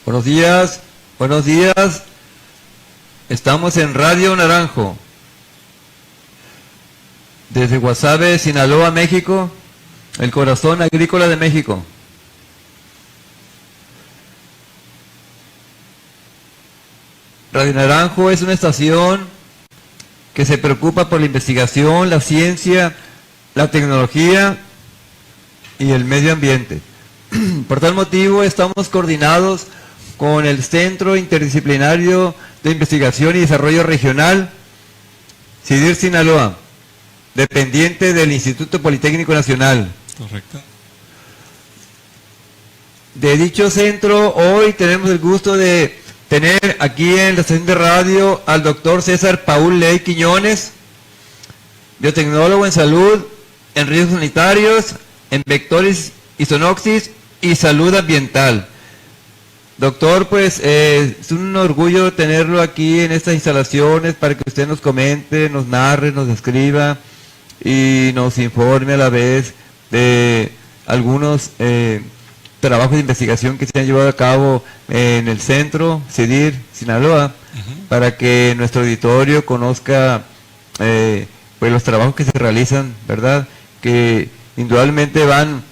Buenos días, buenos días. Estamos en Radio Naranjo. Desde Guasave, Sinaloa, México, el corazón agrícola de México. Radio Naranjo es una estación que se preocupa por la investigación, la ciencia, la tecnología y el medio ambiente. Por tal motivo estamos coordinados con el Centro Interdisciplinario de Investigación y Desarrollo Regional, CIDIR Sinaloa, dependiente del Instituto Politécnico Nacional. Correcto. De dicho centro, hoy tenemos el gusto de tener aquí en la estación de radio al doctor César Paul Ley Quiñones, biotecnólogo en salud, en riesgos sanitarios, en vectores y zoonosis y salud ambiental. Doctor, pues es un orgullo tenerlo aquí en estas instalaciones para que usted nos comente, nos narre, nos describa y nos informe a la vez de algunos trabajos de investigación que se han llevado a cabo en el centro CIDIR Sinaloa, para que nuestro auditorio conozca pues los trabajos que se realizan, ¿verdad? Que indudablemente van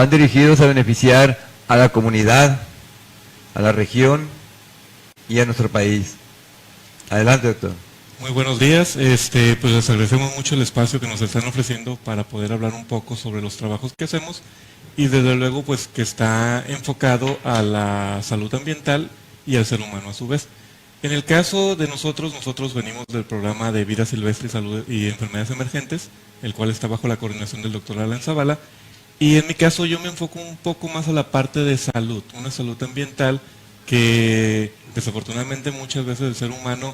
dirigidos a beneficiar a la comunidad, a la región y a nuestro país. Adelante, doctor. Muy buenos días. Pues les agradecemos mucho el espacio que nos están ofreciendo para poder hablar un poco sobre los trabajos que hacemos y desde luego pues que está enfocado a la salud ambiental y al ser humano a su vez. En el caso de nosotros venimos del programa de vida silvestre y salud y enfermedades emergentes, el cual está bajo la coordinación del doctor Alan Zavala. Y en mi caso yo me enfoco un poco más a la parte de salud, una salud ambiental que desafortunadamente muchas veces el ser humano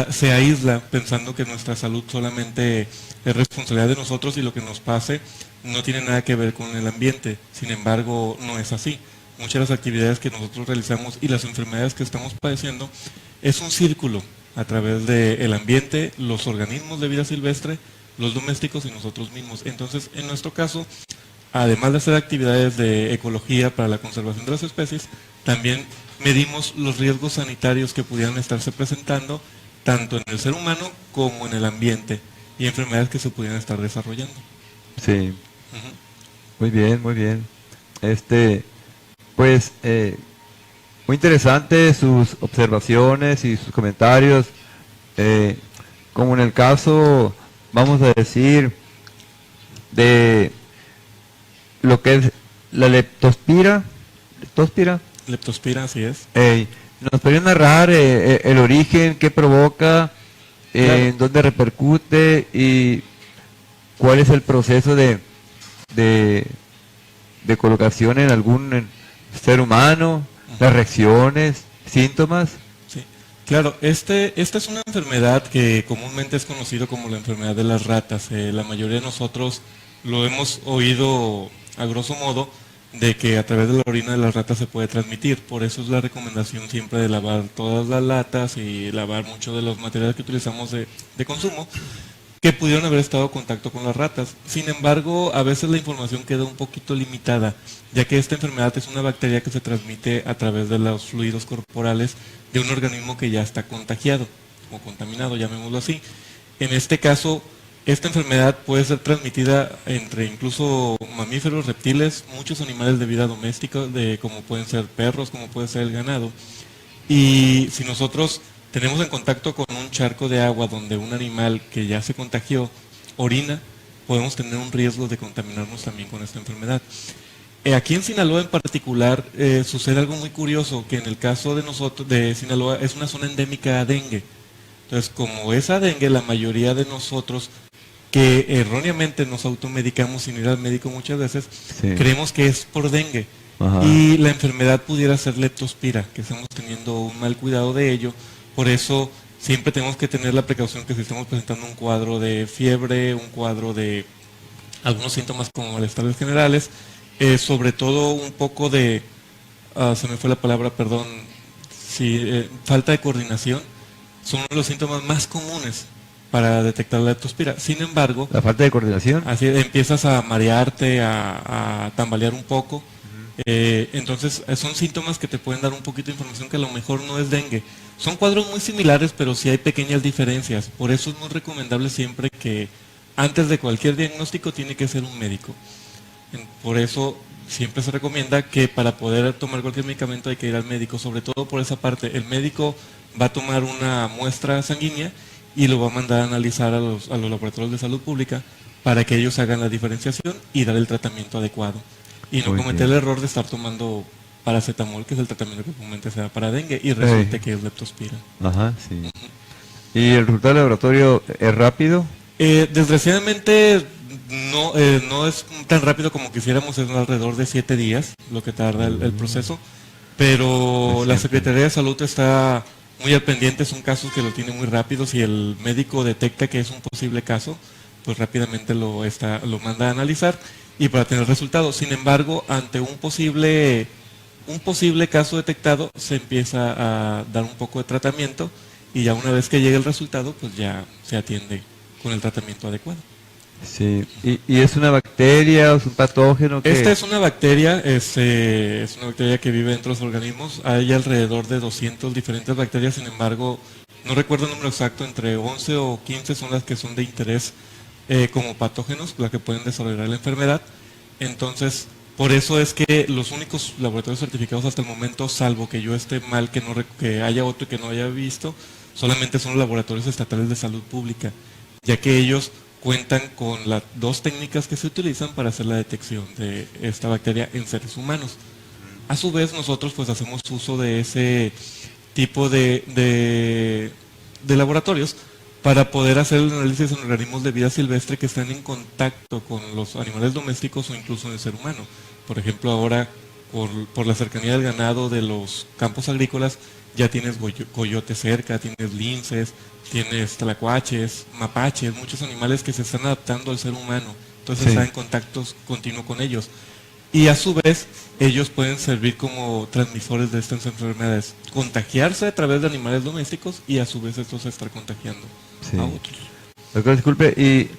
se aísla pensando que nuestra salud solamente es responsabilidad de nosotros y lo que nos pase no tiene nada que ver con el ambiente. Sin embargo, no es así. Muchas de las actividades que nosotros realizamos y las enfermedades que estamos padeciendo es un círculo a través del ambiente, los organismos de vida silvestre, los domésticos y nosotros mismos. Entonces, en nuestro caso, además de hacer actividades de ecología para la conservación de las especies, también medimos los riesgos sanitarios que pudieran estarse presentando tanto en el ser humano como en el ambiente y enfermedades que se pudieran estar desarrollando. Sí. Muy bien, muy bien. Pues, muy interesante sus observaciones y sus comentarios. Como en el caso, vamos a decir, de lo que es la leptospira. Leptospira, así es. ¿Nos podría narrar el origen, qué provoca, Claro. dónde repercute y cuál es el proceso de colocación en algún ser humano, las reacciones, síntomas? Sí, claro, esta es una enfermedad que comúnmente es conocido como la enfermedad de las ratas. La mayoría de nosotros lo hemos oído a grosso modo de que a través de la orina de las ratas se puede transmitir. Por eso es la recomendación siempre de lavar todas las latas y lavar mucho de los materiales que utilizamos de consumo que pudieron haber estado en contacto con las ratas. Sin embargo, a veces la información queda un poquito limitada, ya que esta enfermedad es una bacteria que se transmite a través de los fluidos corporales de un organismo que ya está contagiado o contaminado, llamémoslo así. En este caso, esta enfermedad puede ser transmitida entre incluso mamíferos, reptiles, muchos animales de vida doméstica, como pueden ser perros, como puede ser el ganado. Y si nosotros tenemos en contacto con un charco de agua donde un animal que ya se contagió orina, podemos tener un riesgo de contaminarnos también con esta enfermedad. Aquí en Sinaloa en particular sucede algo muy curioso, que en el caso de nosotros, de Sinaloa, es una zona endémica a dengue. Entonces, como es a dengue, la mayoría de nosotros que erróneamente nos automedicamos sin ir al médico muchas veces, sí, creemos que es por dengue. Ajá. Y la enfermedad pudiera ser leptospira, que estamos teniendo un mal cuidado de ello. Por eso siempre tenemos que tener la precaución que si estamos presentando un cuadro de fiebre, un cuadro de algunos síntomas como malestares generales, sobre todo un poco de, se me fue la palabra, perdón, falta de coordinación, son uno de los síntomas más comunes para detectar la leptospira. Sin embargo, la falta de coordinación, así empiezas a marearte, a tambalear un poco, Entonces son síntomas que te pueden dar un poquito de información que a lo mejor no es dengue. Son cuadros muy similares, pero sí hay pequeñas diferencias. Por eso es muy recomendable siempre que antes de cualquier diagnóstico tiene que ser un médico. Por eso siempre se recomienda que para poder tomar cualquier medicamento hay que ir al médico, sobre todo por esa parte. El médico va a tomar una muestra sanguínea y lo va a mandar a analizar a los laboratorios de salud pública para que ellos hagan la diferenciación y dar el tratamiento adecuado. Y no cometer el error de estar tomando paracetamol, que es el tratamiento que comúnmente se da para dengue, y resulta que es leptospira. Ajá, sí. ¿Y el resultado del laboratorio es rápido? Desgraciadamente no es tan rápido como quisiéramos, es alrededor de 7 días lo que tarda el proceso, pero la Secretaría de Salud está muy al pendiente, son casos que lo tienen muy rápido. Si el médico detecta que es un posible caso, pues rápidamente lo manda a analizar y para tener resultados. Sin embargo, ante un posible caso detectado, se empieza a dar un poco de tratamiento y ya una vez que llegue el resultado, pues ya se atiende con el tratamiento adecuado. Sí. ¿Y es una bacteria o es un patógeno? Esta es una bacteria, es una bacteria que vive dentro de los organismos. Hay alrededor de 200 diferentes bacterias, sin embargo, no recuerdo el número exacto, entre 11 o 15 son las que son de interés como patógenos, las que pueden desarrollar la enfermedad. Entonces, por eso es que los únicos laboratorios certificados hasta el momento, salvo que yo esté mal, que haya otro que no haya visto, solamente son los laboratorios estatales de salud pública, ya que ellos cuentan con las 2 técnicas que se utilizan para hacer la detección de esta bacteria en seres humanos. A su vez, nosotros pues hacemos uso de ese tipo de laboratorios para poder hacer el análisis en organismos de vida silvestre que están en contacto con los animales domésticos o incluso en el ser humano. Por ejemplo, ahora por la cercanía del ganado de los campos agrícolas, ya tienes coyotes cerca, tienes linces, tienes tlacuaches, mapaches, muchos animales que se están adaptando al ser humano. Entonces están en contacto continuo con ellos. Y a su vez, ellos pueden servir como transmisores de estas enfermedades, contagiarse a través de animales domésticos y a su vez estos estar contagiando a otros. Doctor, disculpe, y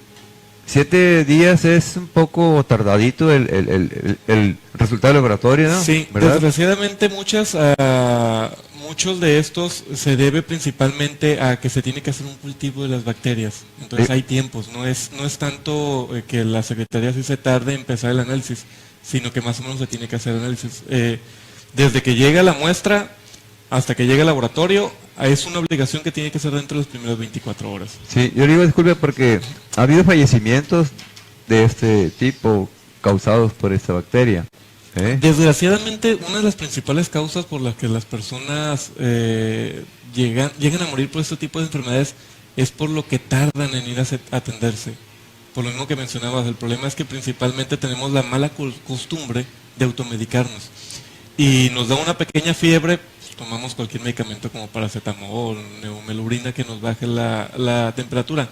7 días es un poco tardadito el resultado del laboratorio, ¿no? Sí, ¿verdad? Desgraciadamente muchos de estos se debe principalmente a que se tiene que hacer un cultivo de las bacterias. Entonces hay tiempos, no es tanto que la Secretaría sí se tarde en empezar el análisis, sino que más o menos se tiene que hacer el análisis. Desde que llega la muestra hasta que llega al laboratorio, es una obligación que tiene que ser dentro de las primeras 24 horas. Sí, yo le digo disculpe porque ha habido fallecimientos de este tipo causados por esta bacteria. Desgraciadamente, una de las principales causas por las que las personas llegan a morir por este tipo de enfermedades es por lo que tardan en ir a atenderse. Por lo mismo que mencionabas, el problema es que principalmente tenemos la mala costumbre de automedicarnos. Y nos da una pequeña fiebre, pues, tomamos cualquier medicamento como paracetamol, neomelurina que nos baje la temperatura.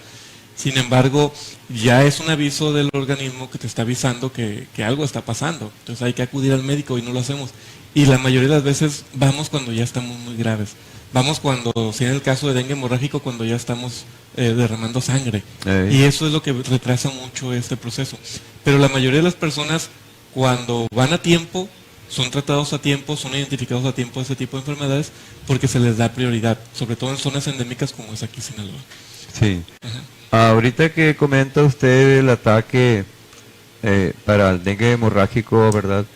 Sin embargo, ya es un aviso del organismo que te está avisando que algo está pasando. Entonces hay que acudir al médico y no lo hacemos. Y la mayoría de las veces vamos cuando ya estamos muy graves. Vamos cuando, si en el caso de dengue hemorrágico, cuando ya estamos derramando sangre. Y eso es lo que retrasa mucho este proceso. Pero la mayoría de las personas, cuando van a tiempo, son tratados a tiempo, son identificados a tiempo de este tipo de enfermedades, porque se les da prioridad, sobre todo en zonas endémicas como es aquí en Sinaloa. Sí. Ahorita que comenta usted el ataque para el dengue hemorrágico, ¿verdad?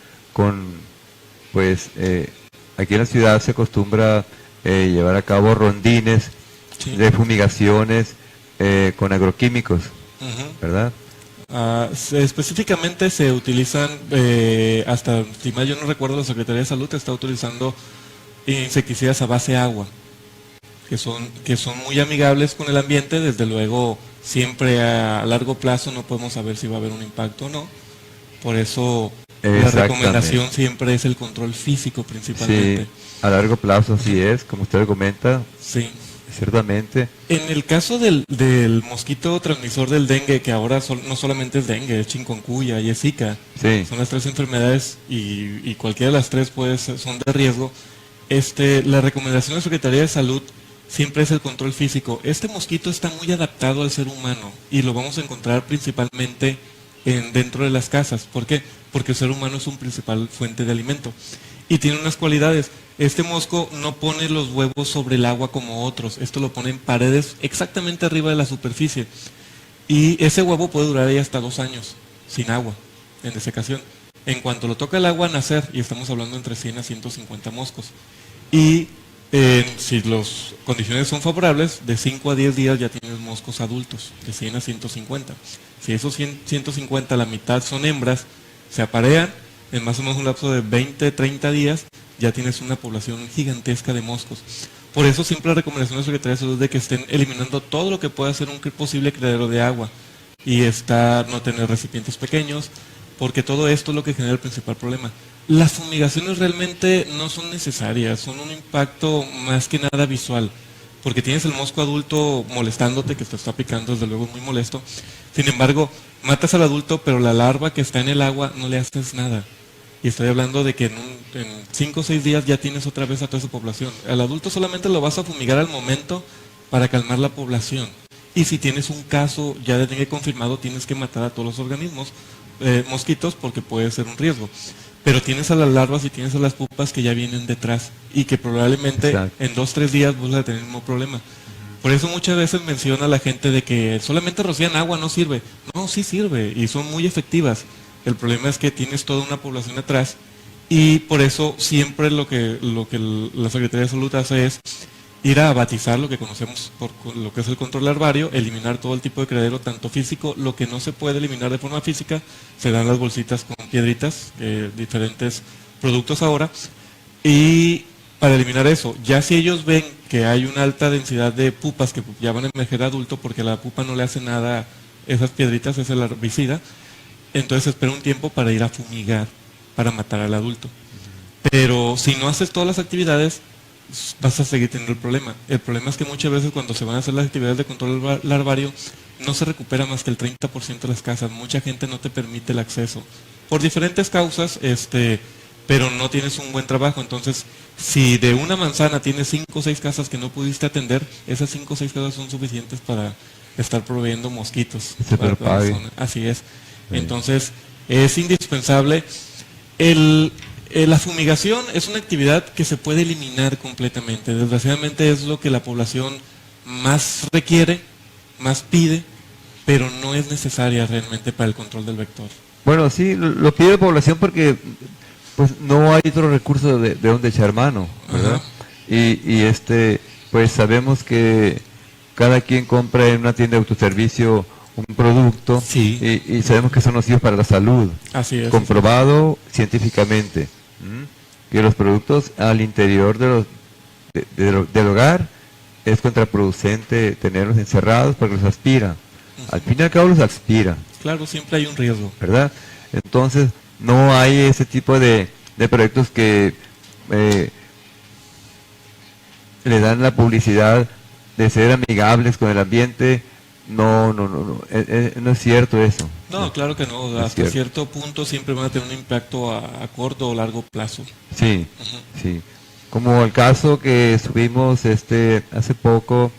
Aquí en la ciudad se acostumbra llevar a cabo rondines de fumigaciones con agroquímicos, ¿verdad? Específicamente se utilizan, hasta, si mal yo no recuerdo, la Secretaría de Salud está utilizando insecticidas a base de agua, que son muy amigables con el ambiente. Desde luego, siempre a largo plazo no podemos saber si va a haber un impacto o no. Por eso la recomendación siempre es el control físico principalmente. Sí, a largo plazo así es, como usted lo comenta. Sí. Ciertamente. En el caso del mosquito transmisor del dengue, que ahora no solamente es dengue, es chikungunya y es Zika, son las 3 enfermedades y cualquiera de las 3 son de riesgo. La recomendación de la Secretaría de Salud siempre es el control físico. Este mosquito está muy adaptado al ser humano y lo vamos a encontrar principalmente dentro de las casas. ¿Por qué? Porque el ser humano es un principal fuente de alimento. Y tiene unas cualidades. Este mosco no pone los huevos sobre el agua como otros. Esto lo pone en paredes exactamente arriba de la superficie. Y ese huevo puede durar ahí hasta 2 años, sin agua, en desecación. En cuanto lo toca el agua, nacer, y estamos hablando entre 100 a 150 moscos. Y si las condiciones son favorables, de 5 a 10 días ya tienes moscos adultos, de 100 a 150. Si esos 150, la mitad son hembras, se aparean, en más o menos un lapso de 20, 30 días, ya tienes una población gigantesca de moscos. Por eso siempre la recomendación de la Secretaría de Salud es de que estén eliminando todo lo que pueda ser un posible criadero de agua y no tener recipientes pequeños, porque todo esto es lo que genera el principal problema. Las fumigaciones realmente no son necesarias, son un impacto más que nada visual, porque tienes el mosco adulto molestándote, que te está picando, desde luego muy molesto. Sin embargo, matas al adulto, pero la larva que está en el agua no le haces nada. Y estoy hablando de que en 5 o 6 días ya tienes otra vez a toda esa población. Al adulto solamente lo vas a fumigar al momento para calmar la población. Y si tienes un caso ya de dengue confirmado, tienes que matar a todos los organismos, mosquitos, porque puede ser un riesgo. Pero tienes a las larvas y tienes a las pupas que ya vienen detrás y que probablemente en 2 o 3 días vas a tener el mismo problema. Por eso muchas veces menciona la gente de que solamente rocían agua, no sirve. No, sí sirve y son muy efectivas. El problema es que tienes toda una población atrás y por eso siempre lo que la Secretaría de Salud hace es ir a abatizar lo que conocemos por lo que es el control larvario, eliminar todo el tipo de criadero, tanto físico, lo que no se puede eliminar de forma física, se dan las bolsitas con piedritas, diferentes productos ahora, y para eliminar eso, ya si ellos ven que hay una alta densidad de pupas que ya van a emerger adulto, porque a la pupa no le hace nada esas piedritas, es el herbicida, entonces espera un tiempo para ir a fumigar, para matar al adulto. Pero si no haces todas las actividades, vas a seguir teniendo el problema. El problema es que muchas veces cuando se van a hacer las actividades de control larvario, no se recupera más que el 30% de las casas. Mucha gente no te permite el acceso. Por diferentes causas, pero no tienes un buen trabajo. Entonces, si de una manzana tienes 5 o 6 casas que no pudiste atender, esas 5 o 6 casas son suficientes para estar proveyendo mosquitos. Para la zona. Así es. Entonces, es indispensable. La fumigación es una actividad que se puede eliminar completamente. Desgraciadamente es lo que la población más requiere, más pide, pero no es necesaria realmente para el control del vector. Bueno, sí, lo pide la población porque pues no hay otro recurso de donde echar mano, ¿verdad? Y pues sabemos que cada quien compra en una tienda de autoservicio un producto y sabemos que son nocivos para la salud. Así es. Comprobado científicamente que los productos al interior del hogar es contraproducente tenerlos encerrados porque los aspira. Al fin y al cabo los aspira. Claro, siempre hay un riesgo, ¿verdad? Entonces no hay ese tipo de proyectos que le dan la publicidad de ser amigables con el ambiente. No es cierto eso. No, claro que no. Hasta cierto punto siempre van a tener un impacto a corto o largo plazo. Sí, sí. Como el caso que subimos hace poco,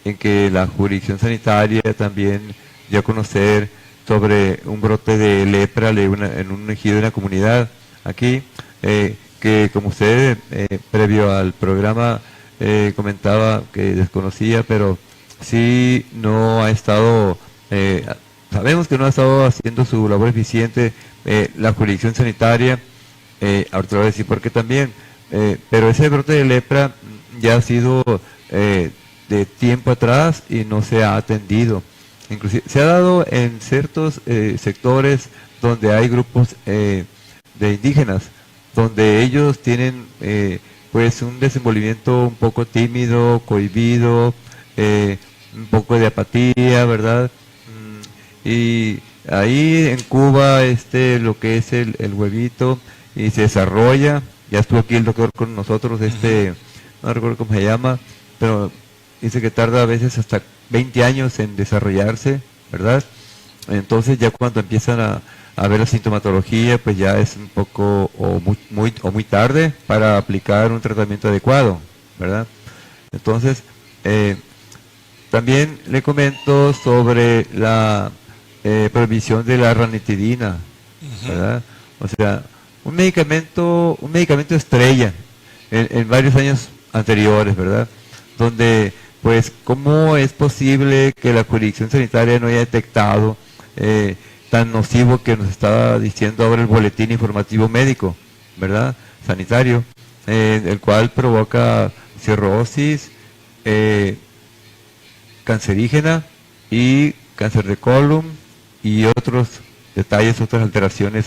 en que la jurisdicción sanitaria también dio a conocer sobre un brote de lepra en un ejido de una comunidad aquí, que como usted previo al programa comentaba que desconocía, pero sí no ha estado, sabemos que no ha estado haciendo su labor eficiente la jurisdicción sanitaria, ahorita voy a decir por qué también, pero ese brote de lepra ya ha sido de tiempo atrás y no se ha atendido. Inclusive se ha dado en ciertos sectores donde hay grupos de indígenas, donde ellos tienen pues un desenvolvimiento un poco tímido, cohibido, un poco de apatía, ¿verdad? Y ahí en Cuba lo que es el huevito y se desarrolla, ya estuvo aquí el doctor con nosotros, no recuerdo cómo se llama, pero dice que tarda a veces hasta 20 años en desarrollarse, ¿verdad? Entonces ya cuando empiezan a ver la sintomatología, pues ya es un poco o muy tarde para aplicar un tratamiento adecuado, ¿verdad? Entonces, también le comento sobre prohibición de la ranitidina, ¿verdad? O sea, un medicamento estrella en varios años anteriores, ¿verdad? Donde, pues, ¿cómo es posible que la jurisdicción sanitaria no haya detectado tan nocivo que nos está diciendo ahora el boletín informativo médico, ¿verdad? Sanitario, el cual provoca cirrosis, cancerígena y cáncer de colon y otros detalles, otras alteraciones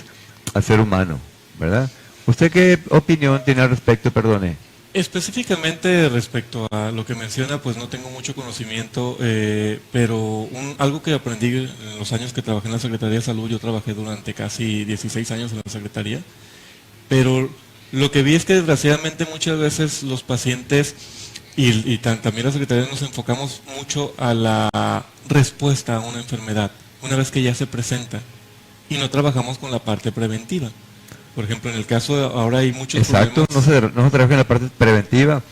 al ser humano, ¿verdad? ¿Usted qué opinión tiene al respecto? Perdone. Específicamente respecto a lo que menciona, pues no tengo mucho conocimiento, pero algo que aprendí en los años que trabajé en la Secretaría de Salud, yo trabajé durante casi 16 años en la Secretaría, pero lo que vi es que desgraciadamente muchas veces los pacientes y también la Secretaría nos enfocamos mucho a la respuesta a una enfermedad, una vez que ya se presenta, y no trabajamos con la parte preventiva. Por ejemplo, en el caso de ahora hay muchos Exacto, problemas. no se trabaja en la parte preventiva,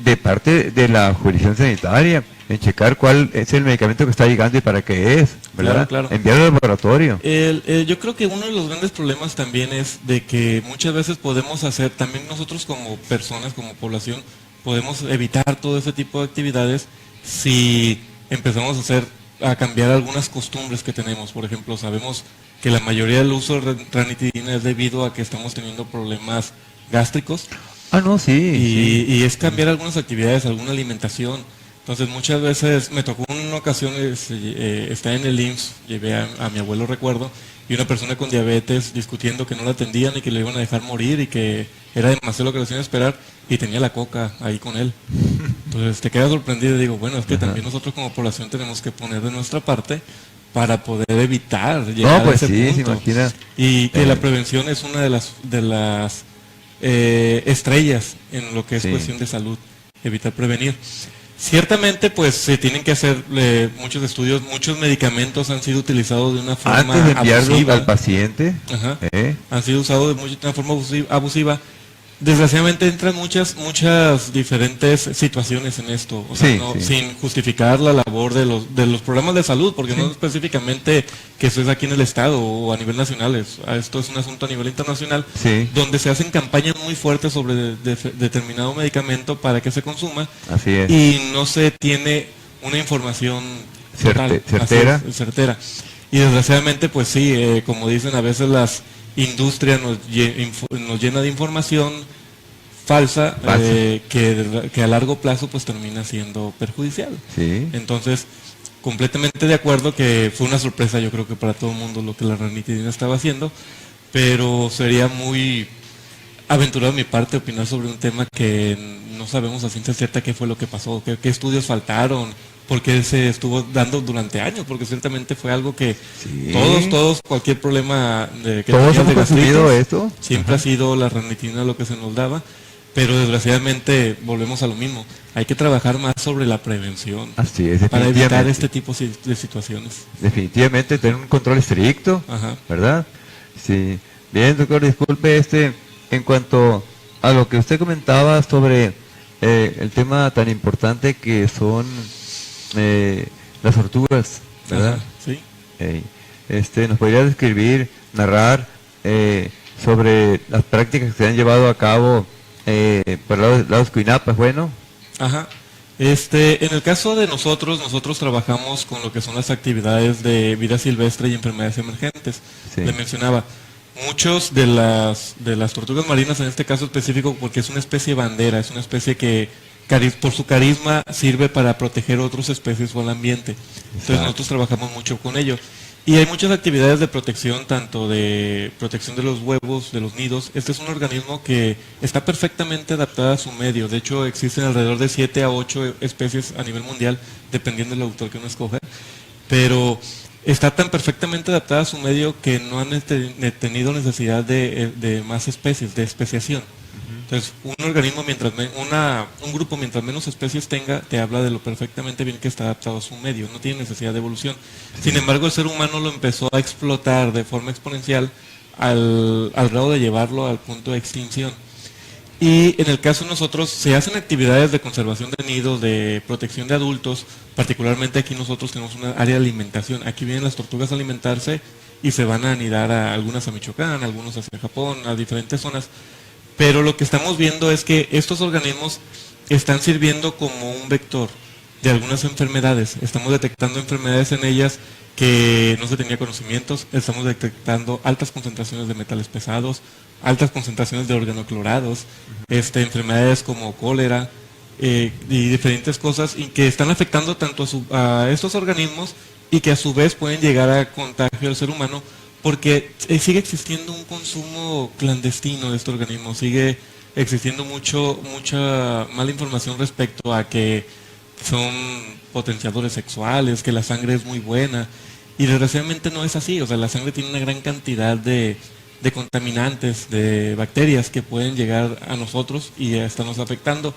de parte de la jurisdicción sanitaria, en checar cuál es el medicamento que está llegando y para qué es, ¿verdad? Claro. Enviarlo al laboratorio. Yo creo que uno de los grandes problemas también es de que muchas veces podemos hacer, también nosotros como personas, como población, podemos evitar todo ese tipo de actividades si empezamos a cambiar algunas costumbres que tenemos. Por ejemplo, sabemos que la mayoría del uso de ranitidina es debido a que estamos teniendo problemas gástricos. No, sí. Y es cambiar algunas actividades, alguna alimentación. Entonces muchas veces me tocó una ocasión estar en el IMSS, llevé a mi abuelo, recuerdo, y una persona con diabetes discutiendo que no la atendían y que le iban a dejar morir y que era demasiado lo que le hacían esperar, y tenía la coca ahí con él. Entonces te quedas sorprendido y digo, bueno, es que también nosotros como población tenemos que poner de nuestra parte para poder evitar llegar a ese punto. Se imagina. Y que la prevención es una de las estrellas en lo que es cuestión de salud, evitar prevenir. Ciertamente, pues se tienen que hacer muchos estudios, muchos medicamentos han sido utilizados de una forma antes de enviarlos abusiva al paciente. Han sido usados de una forma abusiva. Desgraciadamente entran muchas diferentes situaciones en esto, o sea, sin justificar la labor de los programas de salud, porque no específicamente que eso es aquí en el estado o a nivel nacional, esto es un asunto a nivel internacional, donde se hacen campañas muy fuertes sobre determinado medicamento para que se consuma. Así es. Y no se tiene una información certera. Y desgraciadamente, pues sí, como dicen, a veces las industria nos llena de información falsa, que a largo plazo pues termina siendo perjudicial. Entonces, completamente de acuerdo que fue una sorpresa, yo creo que para todo el mundo lo que la ranitidina estaba haciendo, pero sería muy aventurado de mi parte opinar sobre un tema que no sabemos a ciencia cierta qué fue lo que pasó, qué estudios faltaron, porque se estuvo dando durante años, porque ciertamente fue algo que todos, cualquier problema que todos hemos consumido esto, siempre ha sido la ranitidina lo que se nos daba, pero desgraciadamente volvemos a lo mismo, hay que trabajar más sobre la prevención. Así es, para evitar este tipo de situaciones. Definitivamente, tener un control estricto, ¿verdad? Sí. Bien, doctor, disculpe, en cuanto a lo que usted comentaba sobre el tema tan importante que son las tortugas, ¿verdad? Sí. ¿Nos podría describir, narrar sobre las prácticas que se han llevado a cabo por el lado de Escuinapa, bueno? En el caso de nosotros trabajamos con lo que son las actividades de vida silvestre y enfermedades emergentes. Le mencionaba, muchos de las tortugas marinas, en este caso específico, porque es una especie bandera, es una especie que por su carisma sirve para proteger otras especies o al ambiente. Entonces nosotros trabajamos mucho con ello. Y hay muchas actividades de protección, tanto de protección de los huevos, de los nidos. Este es un organismo que está perfectamente adaptado a su medio. De hecho, existen alrededor de 7 a 8 especies a nivel mundial, dependiendo del autor que uno escoja. Pero está tan perfectamente adaptada a su medio que no han tenido necesidad de más especies, de especiación. Entonces, un organismo, un grupo, mientras menos especies tenga, te habla de lo perfectamente bien que está adaptado a su medio, no tiene necesidad de evolución. Sin embargo, el ser humano lo empezó a explotar de forma exponencial al grado de llevarlo al punto de extinción. Y en el caso de nosotros se hacen actividades de conservación de nidos, de protección de adultos, particularmente aquí nosotros tenemos una área de alimentación. Aquí vienen las tortugas a alimentarse y se van a anidar a algunas a Michoacán, algunos hacia Japón, a diferentes zonas. Pero lo que estamos viendo es que estos organismos están sirviendo como un vector de algunas enfermedades. Estamos detectando enfermedades en ellas que no se tenía conocimientos, estamos detectando altas concentraciones de metales pesados, altas concentraciones de organoclorados, enfermedades como cólera y diferentes cosas y que están afectando tanto a estos organismos y que a su vez pueden llegar a contagio al ser humano porque sigue existiendo un consumo clandestino de este organismo, sigue existiendo mucha mala información respecto a que son potenciadores sexuales, que la sangre es muy buena y desgraciadamente no es así, o sea, la sangre tiene una gran cantidad de contaminantes, de bacterias que pueden llegar a nosotros y a estarnos afectando.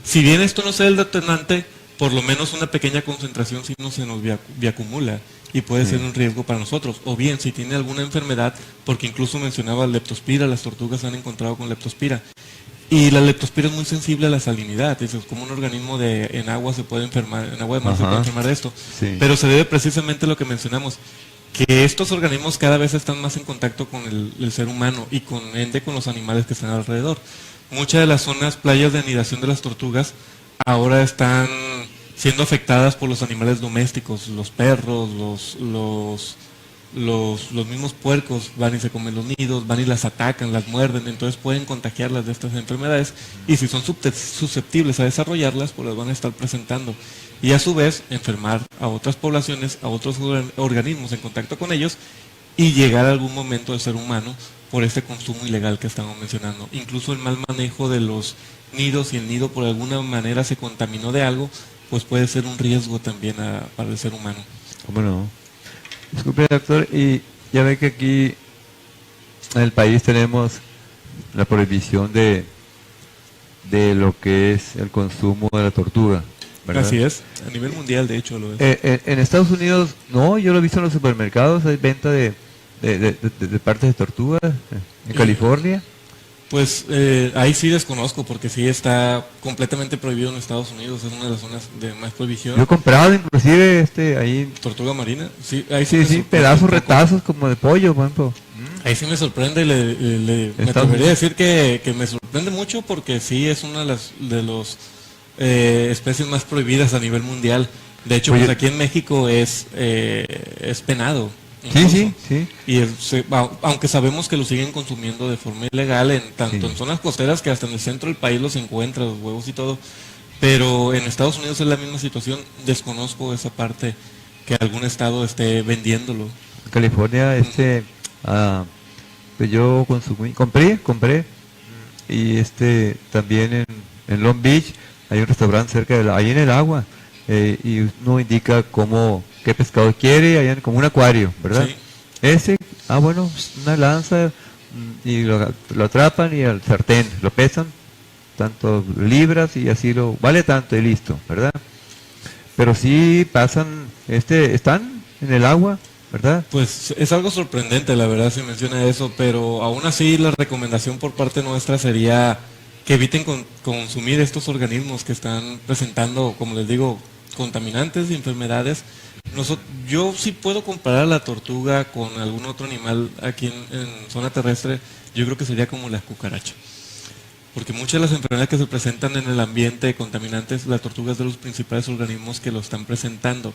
Si bien esto no es el detonante, por lo menos una pequeña concentración sí no se nos biacumula y puede ser un riesgo para nosotros. O bien, si tiene alguna enfermedad, porque incluso mencionaba leptospira, las tortugas se han encontrado con leptospira. Y la leptospira es muy sensible a la salinidad, es como un organismo en agua se puede enfermar, en agua de mar se puede enfermar de esto. Sí. Pero se debe precisamente a lo que mencionamos, que estos organismos cada vez están más en contacto con el ser humano y con los animales que están alrededor. Muchas de las zonas, playas de anidación de las tortugas, ahora están siendo afectadas por los animales domésticos, los perros, los mismos puercos van y se comen los nidos, van y las atacan, las muerden, entonces pueden contagiarlas de estas enfermedades y si son susceptibles a desarrollarlas, pues las van a estar presentando y a su vez enfermar a otras poblaciones, a otros organismos en contacto con ellos y llegar a algún momento al ser humano por este consumo ilegal que estamos mencionando. Incluso el mal manejo de los nidos, si el nido por alguna manera se contaminó de algo, pues puede ser un riesgo también para el ser humano. ¿Cómo no? Disculpe, doctor, y ya ve que aquí en el país tenemos la prohibición de lo que es el consumo de la tortuga, ¿verdad? Así es, a nivel mundial de hecho lo es. En Estados Unidos, no, yo lo he visto en los supermercados, hay venta de partes de tortuga, en California. Pues ahí sí desconozco porque sí está completamente prohibido en Estados Unidos, es una de las zonas de más prohibición. Yo he comprado inclusive ahí tortuga marina, sí, ahí sí, pedazos, retazos como de pollo, por ejemplo. Ahí sí me sorprende y me atrevería a decir que me sorprende mucho porque sí es una de las especies más prohibidas a nivel mundial. De hecho, pues aquí en México es penado. Sí. Y aunque sabemos que lo siguen consumiendo de forma ilegal, en zonas costeras que hasta en el centro del país los encuentra, los huevos y todo, pero en Estados Unidos es la misma situación, desconozco esa parte, que algún estado esté vendiéndolo. En California, pues yo compré, y también en Long Beach hay un restaurante cerca ahí en el agua, y uno indica qué pescado quiere, allá como un acuario, ¿verdad? Sí. Bueno, una lanza y lo atrapan y al sartén, lo pesan, tanto libras y así vale tanto y listo, ¿verdad? Pero sí pasan, están en el agua, ¿verdad? Pues es algo sorprendente, la verdad, se menciona eso, pero aún así la recomendación por parte nuestra sería que eviten consumir estos organismos que están presentando, como les digo, contaminantes y enfermedades. Yo sí puedo comparar la tortuga con algún otro animal aquí en zona terrestre, yo creo que sería como la cucaracha. Porque muchas de las enfermedades que se presentan en el ambiente contaminantes, la tortuga es de los principales organismos que lo están presentando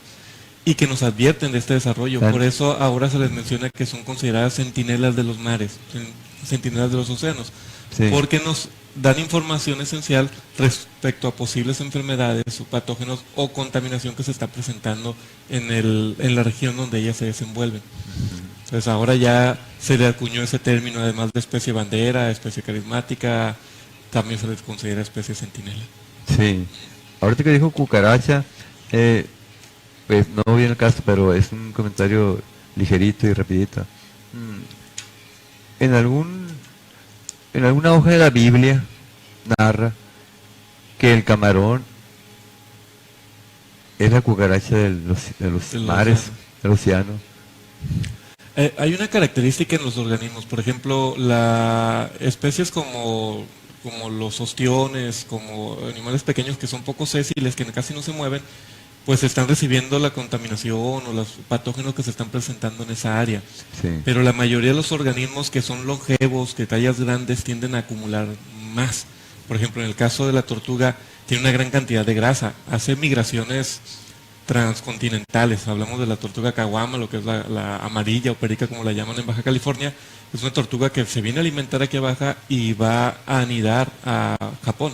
y que nos advierten de este desarrollo. Por eso ahora se les menciona que son consideradas centinelas de los mares, centinelas de los océanos, porque nos dan información esencial respecto a posibles enfermedades o patógenos o contaminación que se está presentando en la región donde ellas se desenvuelven. Entonces ahora ya se le acuñó ese término, además de especie bandera, especie carismática, también se les considera especie centinela. Sí, ahorita que dijo cucaracha, pues no viene el caso, pero es un comentario ligerito y rapidito. En alguna hoja de la Biblia narra que el camarón es la cucaracha de los mares, del océano. Hay una característica en los organismos, por ejemplo, especies como como los ostiones, como animales pequeños que son poco sésiles, que casi no se mueven, pues están recibiendo la contaminación o los patógenos que se están presentando en esa área. Sí. Pero la mayoría de los organismos que son longevos, que tallas grandes, tienden a acumular más. Por ejemplo, en el caso de la tortuga, tiene una gran cantidad de grasa, hace migraciones transcontinentales. Hablamos de la tortuga caguama, lo que es la amarilla o perica, como la llaman en Baja California. Es una tortuga que se viene a alimentar aquí abajo y va a anidar a Japón.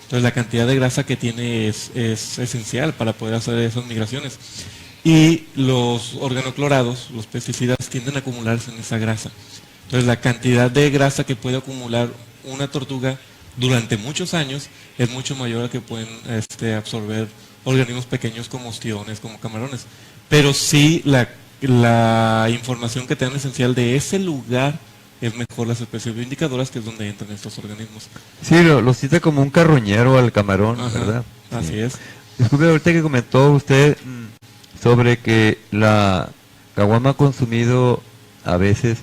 Entonces la cantidad de grasa que tiene es esencial para poder hacer esas migraciones. Y los organoclorados, los pesticidas, tienden a acumularse en esa grasa. Entonces la cantidad de grasa que puede acumular una tortuga durante muchos años es mucho mayor a que pueden absorber organismos pequeños como ostiones, como camarones. Pero sí la información que te dan esencial de ese lugar es mejor las especies bioindicadoras, que es donde entran estos organismos. Sí, lo cita como un carroñero al camarón, Ajá, ¿verdad? así Sí. es. Disculpe, ahorita que comentó usted sobre que la caguama ha consumido a veces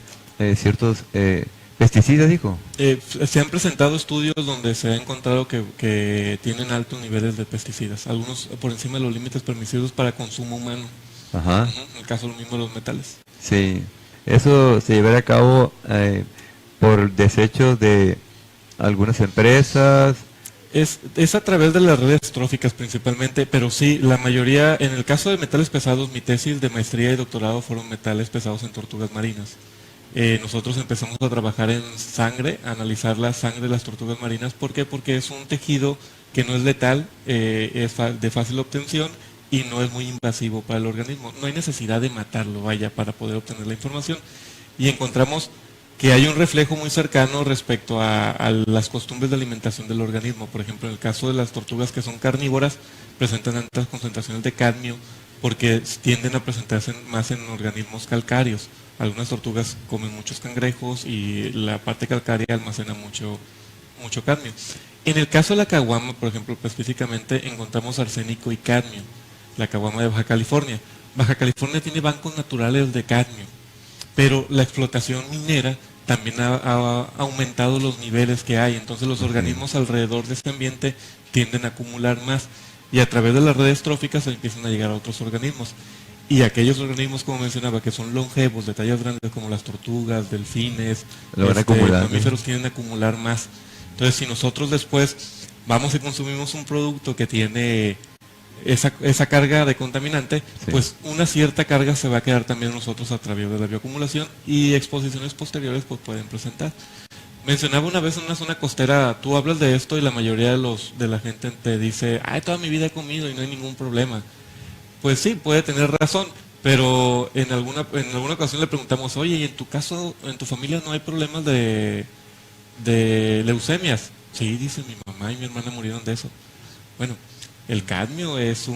ciertos pesticidas, dijo. Se han presentado estudios donde se ha encontrado que tienen altos niveles de pesticidas, algunos por encima de los límites permitidos para consumo humano. Ajá. En el caso lo mismo de los metales. Sí, eso se llevará a cabo por desechos de algunas empresas. Es a través de las redes tróficas principalmente, pero sí, la mayoría, en el caso de metales pesados, mi tesis de maestría y doctorado fueron metales pesados en tortugas marinas. Nosotros empezamos a trabajar en sangre, a analizar la sangre de las tortugas marinas. ¿Por qué? Porque es un tejido que no es letal, es de fácil obtención y no es muy invasivo para el organismo. No hay necesidad de matarlo, vaya, para poder obtener la información. Y encontramos que hay un reflejo muy cercano respecto a las costumbres de alimentación del organismo. Por ejemplo, en el caso de las tortugas que son carnívoras, presentan altas concentraciones de cadmio porque tienden a presentarse más en organismos calcáreos. Algunas tortugas comen muchos cangrejos y la parte calcárea almacena mucho cadmio. En el caso de la caguama, por ejemplo, específicamente encontramos arsénico y cadmio, la caguama de Baja California. Baja California tiene bancos naturales de cadmio, pero la explotación minera también ha aumentado los niveles que hay. Entonces los organismos alrededor de este ambiente tienden a acumular más y a través de las redes tróficas se empiezan a llegar a otros organismos. Y aquellos organismos, como mencionaba, que son longevos, de tallas grandes como las tortugas, delfines, mamíferos, tienden a acumular más. Entonces si nosotros después vamos y consumimos un producto que tiene esa carga de contaminante, sí, pues una cierta carga se va a quedar también nosotros a través de la bioacumulación y exposiciones posteriores pues pueden presentar. Mencionaba una vez en una zona costera, tú hablas de esto y la mayoría de la gente te dice, ay, toda mi vida he comido y no hay ningún problema. Pues sí, puede tener razón, pero en alguna ocasión le preguntamos, oye, ¿y en tu caso, en tu familia no hay problemas de leucemias? Sí, dice, mi mamá y mi hermana murieron de eso. Bueno, el cadmio es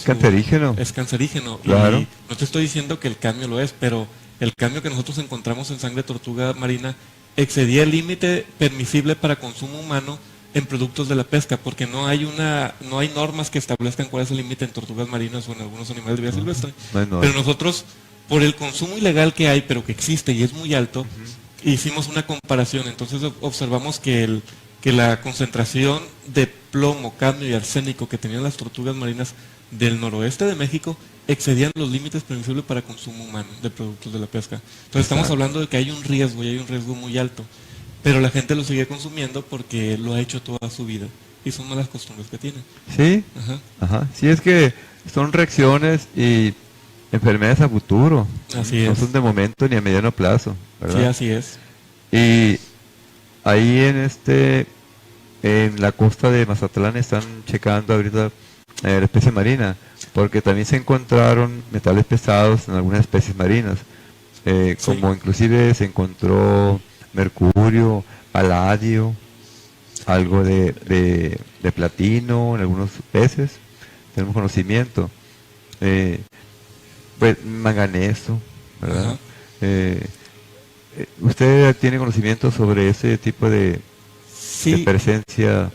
cancerígeno. Es cancerígeno. Claro. Y no te estoy diciendo que el cadmio lo es, pero el cadmio que nosotros encontramos en sangre de tortuga marina excedía el límite permisible para consumo humano en productos de la pesca, porque no hay normas que establezcan cuál es el límite en tortugas marinas o en algunos animales de vida silvestre. Pero nosotros, por el consumo ilegal que hay, pero que existe y es muy alto, hicimos una comparación. Entonces observamos que la concentración de plomo, cadmio y arsénico que tenían las tortugas marinas del noroeste de México excedían los límites permisibles para consumo humano de productos de la pesca. Entonces estamos hablando de que hay un riesgo y hay un riesgo muy alto, pero la gente lo sigue consumiendo porque lo ha hecho toda su vida y son malas costumbres que tienen. Sí, ajá. Sí, es que son reacciones y enfermedades a futuro. Así es. No son de momento ni a mediano plazo, ¿verdad? Sí, así es. Y ahí en la costa de Mazatlán están checando ahorita la especie marina, porque también se encontraron metales pesados en algunas especies marinas, como inclusive se encontró mercurio, paladio, algo de platino en algunos peces, tenemos conocimiento, pues manganeso, ¿verdad? ¿Usted tiene conocimiento sobre ese tipo de presencia?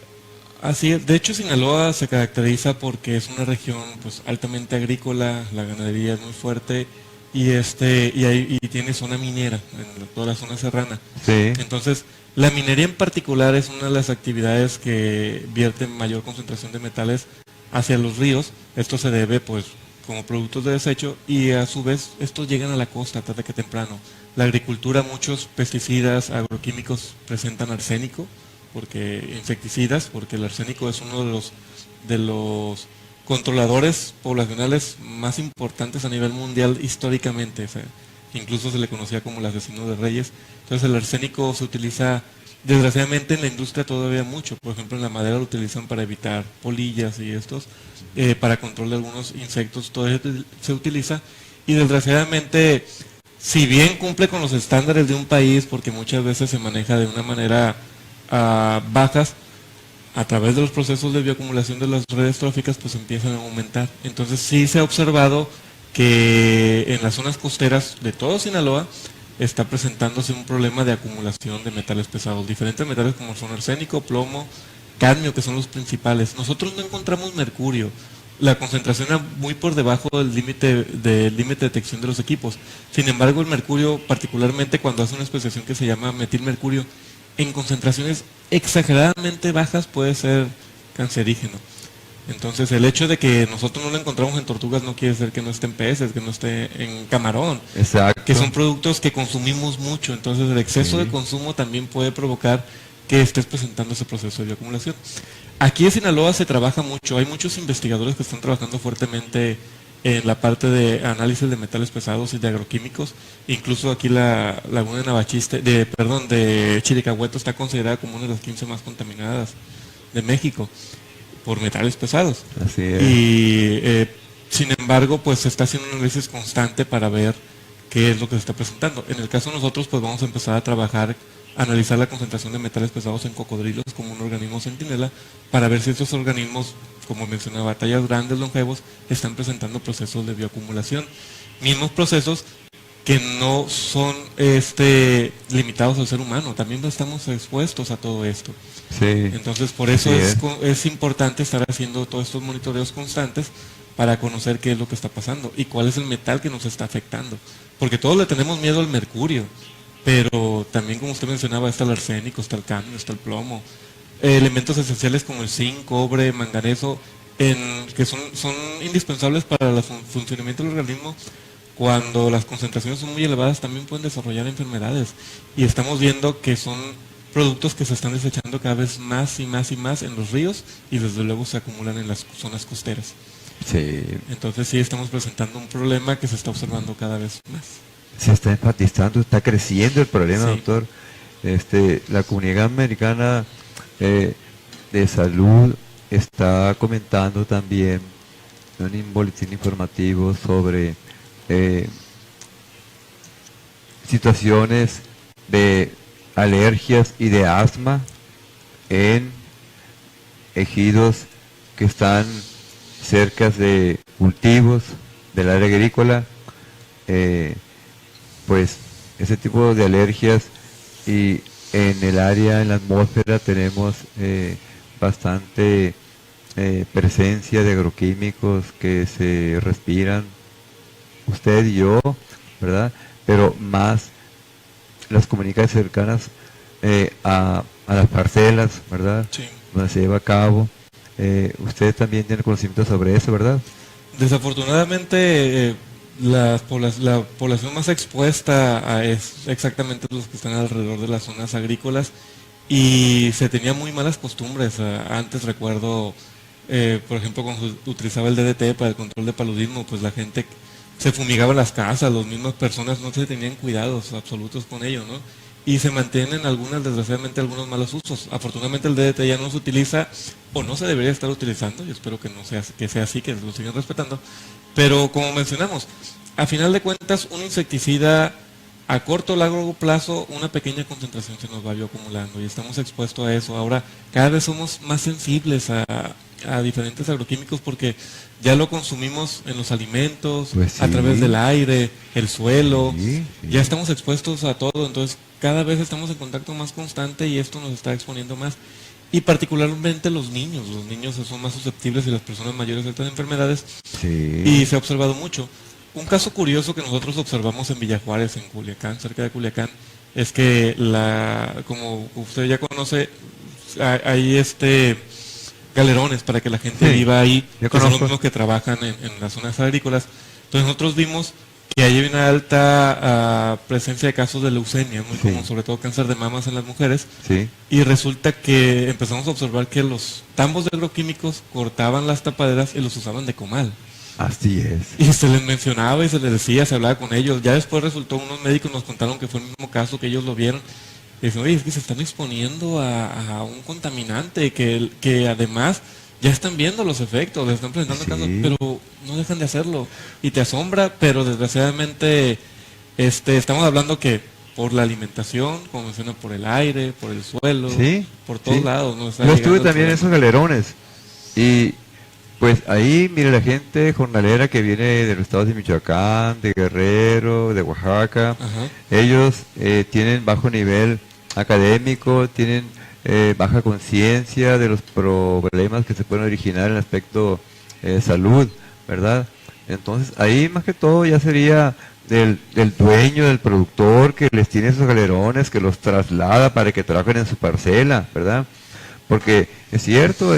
Así es. De hecho, Sinaloa se caracteriza porque es una región pues altamente agrícola, la ganadería es muy fuerte y tiene zona minera en toda la zona serrana. Sí. Entonces, la minería en particular es una de las actividades que vierte mayor concentración de metales hacia los ríos. Esto se debe, pues, como productos de desecho, y a su vez estos llegan a la costa tarde que temprano. La agricultura, muchos pesticidas, agroquímicos presentan arsénico, insecticidas, porque el arsénico es uno de los controladores poblacionales más importantes a nivel mundial históricamente. O sea, incluso se le conocía como el asesino de reyes. Entonces el arsénico se utiliza desgraciadamente en la industria todavía mucho. Por ejemplo, en la madera lo utilizan para evitar polillas y para control de algunos insectos, todavía se utiliza. Y desgraciadamente, si bien cumple con los estándares de un país, porque muchas veces se maneja de una manera bajas, a través de los procesos de bioacumulación de las redes tróficas, pues empiezan a aumentar. Entonces sí se ha observado que en las zonas costeras de todo Sinaloa está presentándose un problema de acumulación de metales pesados, diferentes metales como son arsénico, plomo, cadmio, que son los principales. Nosotros no encontramos mercurio, la concentración era muy por debajo del límite de detección de los equipos. Sin embargo, el mercurio, particularmente cuando hace una especiación que se llama metilmercurio, en concentraciones exageradamente bajas puede ser cancerígeno. Entonces, el hecho de que nosotros no lo encontramos en tortugas no quiere decir que no esté en peces, que no esté en camarón. Exacto. Que son productos que consumimos mucho. Entonces, el exceso de consumo también puede provocar que estés presentando ese proceso de bioacumulación. Aquí en Sinaloa se trabaja mucho. Hay muchos investigadores que están trabajando fuertemente en la parte de análisis de metales pesados y de agroquímicos. Incluso aquí la laguna de Navachiste, de Chiricahueto está considerada como una de las 15 más contaminadas de México por metales pesados. Así es. Y sin embargo, pues se está haciendo un análisis constante para ver qué es lo que se está presentando. En el caso de nosotros, pues vamos a empezar a trabajar, a analizar la concentración de metales pesados en cocodrilos como un organismo centinela, para ver si estos organismos, como mencionaba, tallas grandes, longevos, están presentando procesos de bioacumulación. Mismos procesos que no son limitados al ser humano, también estamos expuestos a todo esto. Sí. Entonces, por eso es importante estar haciendo todos estos monitoreos constantes para conocer qué es lo que está pasando y cuál es el metal que nos está afectando. Porque todos le tenemos miedo al mercurio, pero también, como usted mencionaba, está el arsénico, está el cadmio, está el plomo. Elementos esenciales como el zinc, cobre, manganeso, que son indispensables para el funcionamiento del organismo. Cuando las concentraciones son muy elevadas, también pueden desarrollar enfermedades. Y estamos viendo que son productos que se están desechando cada vez más y más y más en los ríos, y desde luego se acumulan en las zonas costeras. Sí. Entonces sí estamos presentando un problema que se está observando cada vez más. Se está enfatizando, está creciendo el problema, Sí. doctor. La Comunidad Americana de Salud está comentando también en un boletín informativo sobre situaciones de alergias y de asma en ejidos que están cerca de cultivos del área agrícola. Pues ese tipo de alergias, y en el área, en la atmósfera, tenemos bastante presencia de agroquímicos que se respiran, usted y yo, ¿verdad? Pero más las comunidades cercanas a las parcelas, ¿verdad? Sí. Donde se lleva a cabo. Usted también tiene conocimiento sobre eso, ¿verdad? Desafortunadamente, la población más expuesta es exactamente los que están alrededor de las zonas agrícolas, y se tenía muy malas costumbres. Antes recuerdo, por ejemplo, cuando se utilizaba el DDT para el control de paludismo, pues la gente se fumigaba las casas, las mismas personas no se tenían cuidados absolutos con ello, ¿no? Y se mantienen desgraciadamente, algunos malos usos. Afortunadamente el DDT ya no se utiliza, o no se debería estar utilizando. Yo espero que no sea, que sea así, que lo sigan respetando. Pero como mencionamos, a final de cuentas, un insecticida a corto o largo plazo, una pequeña concentración se nos va bioacumulando y estamos expuestos a eso. Ahora, cada vez somos más sensibles a diferentes agroquímicos, porque ya lo consumimos en los alimentos, pues sí, a través del aire, el suelo, sí. Ya estamos expuestos a todo. Entonces cada vez estamos en contacto más constante y esto nos está exponiendo más. Y particularmente los niños son más susceptibles, y las personas mayores a estas enfermedades. Sí. Y se ha observado mucho. un caso curioso que nosotros observamos en Villa Juárez, en Culiacán, cerca de Culiacán, es que como usted ya conoce, hay galerones para que la gente Sí, viva ahí, yo que son los conozco. mismos que trabajan en las zonas agrícolas. Entonces nosotros vimos que hay una alta presencia de casos de leucemia, muy Sí. común, sobre todo cáncer de mamas en las mujeres, Sí, y resulta que empezamos a observar que los tambos de agroquímicos cortaban las tapaderas y los usaban de comal. así es. Y se les mencionaba y se les decía, se hablaba con ellos. Ya después resultó, unos médicos nos contaron que fue el mismo caso, que ellos lo vieron. Y dicen, oye, es que se están exponiendo a un contaminante, que además ya están viendo los efectos, les están presentando Sí. casos, pero no dejan de hacerlo. Y te asombra, pero desgraciadamente estamos hablando que por la alimentación, como menciona, por el aire, por el suelo, Sí, por todos sí. lados. Nos está Yo llegando estuve el también en esos problema. galerones y pues ahí, mire, la gente jornalera que viene de los estados de Michoacán, de Guerrero, de Oaxaca, Ajá. ellos tienen bajo nivel académico, tienen baja conciencia de los problemas que se pueden originar en el aspecto salud, ¿verdad? Entonces ahí más que todo ya sería del dueño, del productor que les tiene esos galerones, que los traslada para que trabajen en su parcela, ¿verdad? Porque es cierto,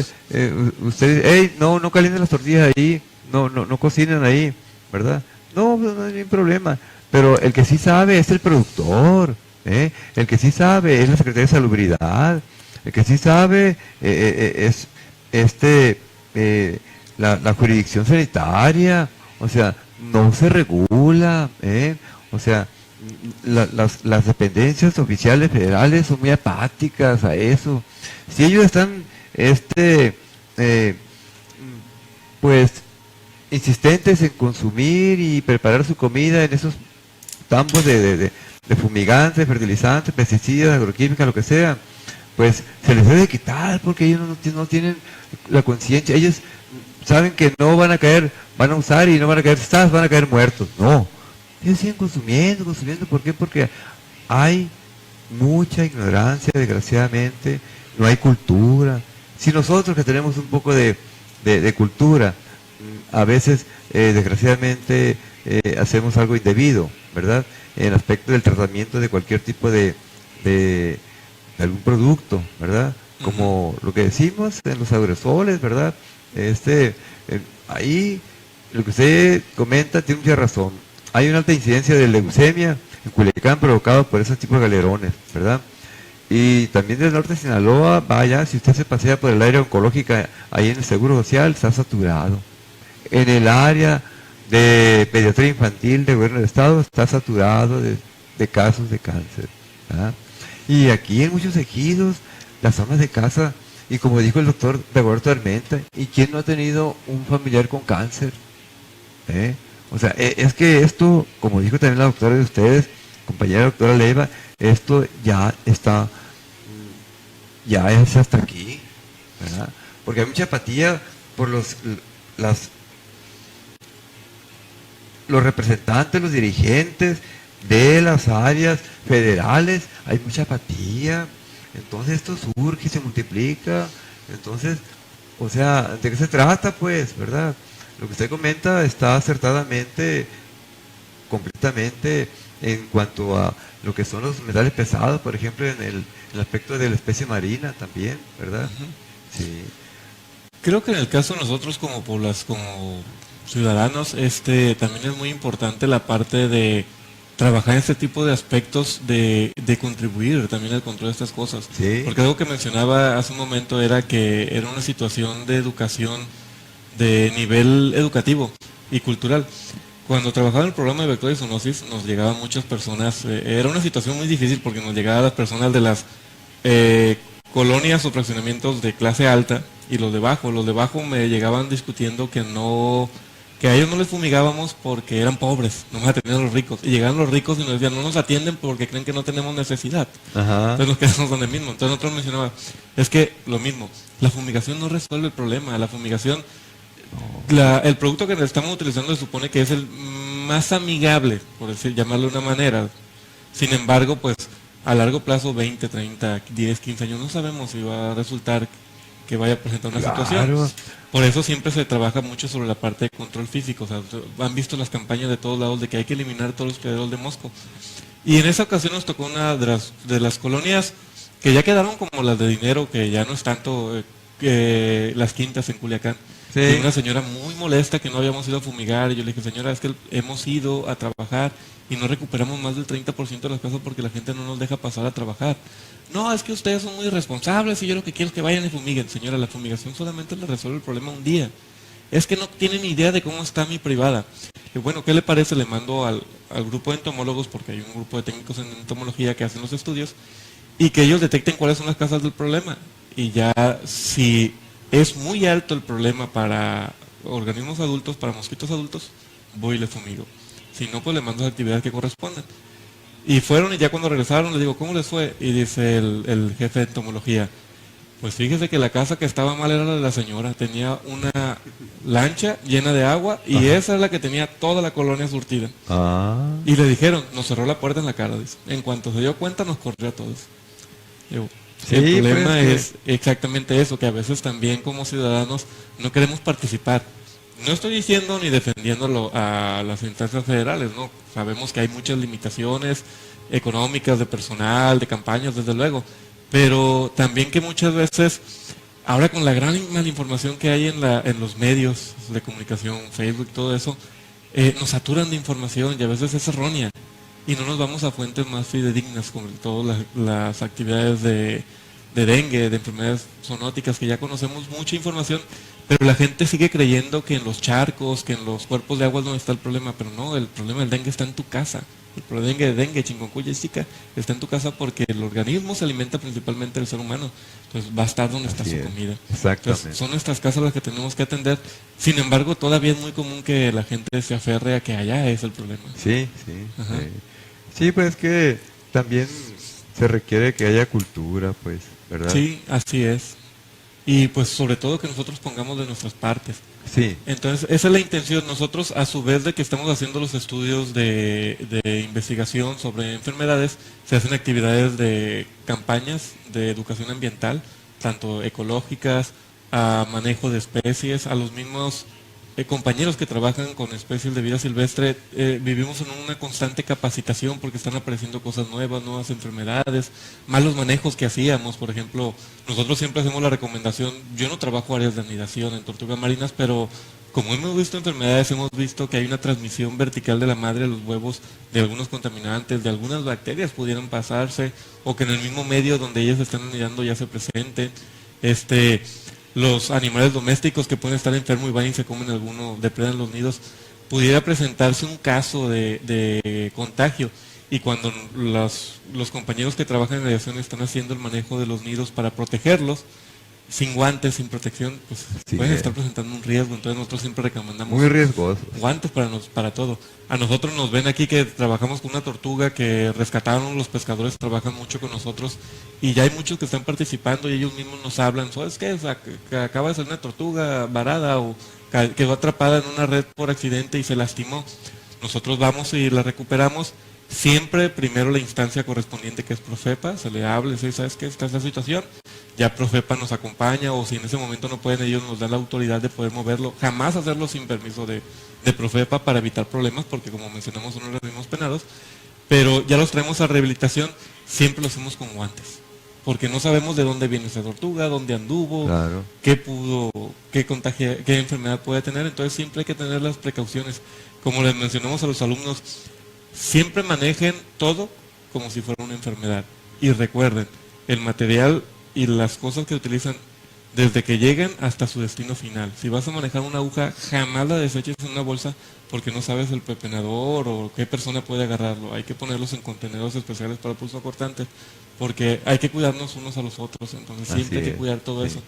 ustedes, hey, no calienten las tortillas ahí, no cocinen ahí, ¿verdad? No, pues no hay ningún problema. Pero el que sí sabe es el productor, ¿eh? El que sí sabe es la Secretaría de Salubridad, el que sí sabe es este la jurisdicción sanitaria, o sea, no se regula, ¿eh? O sea, las dependencias oficiales federales son muy apáticas a eso. Si ellos están, eh, pues, insistentes en consumir y preparar su comida en esos tambos de fumigantes, fertilizantes, pesticidas, agroquímicas, lo que sea, pues se les debe quitar porque ellos no tienen la conciencia. Ellos saben que no van a caer, van a usar y no van a caer, van a caer muertos. No, ellos siguen consumiendo. ¿Por qué? Porque hay mucha ignorancia, desgraciadamente, no hay cultura. Si nosotros que tenemos un poco de cultura, a veces, desgraciadamente, hacemos algo indebido, ¿verdad? En el aspecto del tratamiento de cualquier tipo de algún producto, ¿verdad? Como lo que decimos en los aerosoles, ¿verdad? Ahí, lo que usted comenta tiene mucha razón. Hay una alta incidencia de leucemia en Culiacán provocado por esos tipos de galerones, ¿verdad? Y también del norte de Sinaloa, vaya, si usted se pasea por el área oncológica, ahí en el Seguro Social, está saturado. En el área de pediatría infantil del gobierno del estado está saturado de casos de cáncer, ¿verdad? Y aquí en muchos ejidos, las amas de casa, y como dijo el doctor Roberto Armenta, ¿y quién no ha tenido un familiar con cáncer? ¿Eh? O sea, es que esto, como dijo también la doctora de ustedes, compañera doctora Leiva, esto ya está, ya es hasta aquí, ¿verdad? Porque hay mucha apatía por los representantes, los dirigentes de las áreas federales, hay mucha apatía. Entonces esto surge y se multiplica. Entonces, o sea, ¿de qué se trata, pues, verdad? Lo que usted comenta está acertadamente, completamente en cuanto a lo que son los metales pesados, por ejemplo, en el aspecto de la especie marina también, ¿verdad? Ujú. Sí, Creo que en el caso de nosotros como como ciudadanos, también es muy importante la parte de trabajar en este tipo de aspectos de contribuir también al control de estas cosas. sí, Porque algo que mencionaba hace un momento era que era una situación de educación de nivel educativo y cultural. Cuando trabajaba en el programa de vector y zoonosis, nos llegaban muchas personas, era una situación muy difícil porque nos llegaban las personas de las colonias o fraccionamientos de clase alta y los de bajo me llegaban discutiendo que a ellos no les fumigábamos porque eran pobres, no nos atendían los ricos. Y llegaban los ricos y nos decían, no nos atienden porque creen que no tenemos necesidad. ajá, Entonces nos quedamos donde mismo. Entonces nosotros mencionaba, es que lo mismo, la fumigación no resuelve el problema, la fumigación, el producto que estamos utilizando se supone que es el más amigable, por llamarlo de una manera. Sin embargo, pues a largo plazo, 20, 30, 10, 15 años, no sabemos si va a resultar que vaya a presentar una situación. Por eso siempre se trabaja mucho sobre la parte de control físico. O sea, han visto las campañas de todos lados de que hay que eliminar todos los criaderos de mosco. Y en esa ocasión nos tocó una de las colonias que ya quedaron como las de dinero, que ya no es tanto las quintas en Culiacán. Sí. Y una señora muy molesta que no habíamos ido a fumigar. Y yo le dije, señora, es que hemos ido a trabajar y no recuperamos más del 30% de las casas porque la gente no nos deja pasar a trabajar. No, es que ustedes son muy irresponsables y yo lo que quiero es que vayan y fumiguen. Señora, la fumigación solamente le resuelve el problema un día. Es que no tienen ni idea de cómo está mi privada. Y bueno, ¿qué le parece? Le mando al grupo de entomólogos, porque hay un grupo de técnicos en entomología que hacen los estudios, y que ellos detecten cuáles son las causas del problema. Y ya, si es muy alto el problema para organismos adultos, para mosquitos adultos, voy y le fumigo. Si no, pues le mando las actividades que correspondan. Y fueron, y ya cuando regresaron, les digo, ¿cómo les fue? Y dice el jefe de entomología, pues fíjese que la casa que estaba mal era la de la señora. Tenía una lancha llena de agua y Ajá. esa es la que tenía toda la colonia surtida. Ah. Y le dijeron, nos cerró la puerta en la cara, dice. En cuanto se dio cuenta, nos corrió a todos. Digo, Sí, el problema pues, es exactamente eso, que a veces también como ciudadanos no queremos participar. No estoy diciendo ni defendiendo a las instancias federales, ¿no? Sabemos que hay muchas limitaciones económicas, de personal, de campañas, desde luego. Pero también que muchas veces, ahora con la gran malinformación que hay en los medios de comunicación, Facebook, todo eso, nos saturan de información y a veces es errónea. Y no nos vamos a fuentes más fidedignas, como todas las actividades de dengue, de enfermedades zoonóticas, que ya conocemos mucha información, pero la gente sigue creyendo que en los charcos, que en los cuerpos de agua es donde está el problema, pero no, el problema del dengue está en tu casa. El problema de dengue, chikungunya y zika está en tu casa porque el organismo se alimenta principalmente del ser humano. Entonces va a estar donde está su comida. Exactamente. Entonces, son nuestras casas las que tenemos que atender. Sin embargo, todavía es muy común que la gente se aferre a que allá es el problema. Sí, sí. Ajá. Sí, pues es que también se requiere que haya cultura, pues, ¿verdad? Sí, así es. Y pues sobre todo que nosotros pongamos de nuestras partes. Sí. Entonces, esa es la intención. Nosotros, a su vez de que estamos haciendo los estudios de investigación sobre enfermedades, se hacen actividades de campañas de educación ambiental, tanto ecológicas, a manejo de especies, a los mismos compañeros que trabajan con especies de vida silvestre. Vivimos en una constante capacitación porque están apareciendo cosas nuevas, nuevas enfermedades, malos manejos que hacíamos. Por ejemplo, nosotros siempre hacemos la recomendación, yo no trabajo áreas de anidación en tortugas marinas, pero como hemos visto enfermedades, hemos visto que hay una transmisión vertical de la madre a los huevos de algunos contaminantes, de algunas bacterias pudieran pasarse, o que en el mismo medio donde ellas están anidando ya se presenten. Los animales domésticos que pueden estar enfermos y van y se comen alguno, depredan los nidos, pudiera presentarse un caso de contagio. Y cuando los compañeros que trabajan en radiación están haciendo el manejo de los nidos para protegerlos, sin guantes, sin protección, pues Sí, pueden estar presentando un riesgo. Entonces nosotros siempre recomendamos muy riesgoso. guantes para todo. A nosotros nos ven aquí que trabajamos con una tortuga que rescataron los pescadores, trabajan mucho con nosotros y ya hay muchos que están participando y ellos mismos nos hablan, ¿sabes qué? Que acaba de salir una tortuga varada o quedó atrapada en una red por accidente y se lastimó. Nosotros vamos y la recuperamos. Siempre primero la instancia correspondiente, que es Profepa, se le habla, ¿sabes qué? Esta es la situación. Ya Profepa nos acompaña, o si en ese momento no pueden, ellos nos dan la autoridad de poder moverlo. Jamás hacerlo sin permiso de Profepa para evitar problemas, porque como mencionamos son organismos penados, pero ya los traemos a rehabilitación, siempre lo hacemos con guantes, porque no sabemos de dónde viene esa tortuga, dónde anduvo, Claro. qué contagio, qué enfermedad puede tener. Entonces siempre hay que tener las precauciones. Como les mencionamos a los alumnos, siempre manejen todo como si fuera una enfermedad. Y recuerden, el material y las cosas que utilizan desde que lleguen hasta su destino final. Si vas a manejar una aguja, jamás la deseches en una bolsa porque no sabes el pepenador o qué persona puede agarrarlo. Hay que ponerlos en contenedores especiales para pulso cortante porque hay que cuidarnos unos a los otros. Entonces siempre hay que cuidar todo eso.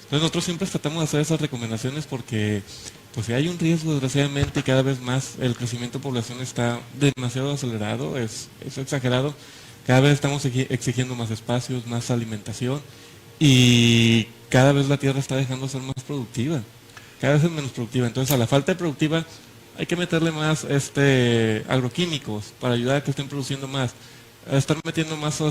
Entonces nosotros siempre tratamos de hacer esas recomendaciones porque pues si hay un riesgo, desgraciadamente, y cada vez más el crecimiento de población está demasiado acelerado, es exagerado. Cada vez estamos exigiendo más espacios, más alimentación y cada vez la tierra está dejando de ser más productiva, cada vez es menos productiva. Entonces a la falta de productiva hay que meterle más agroquímicos para ayudar a que estén produciendo más, a estar metiendo más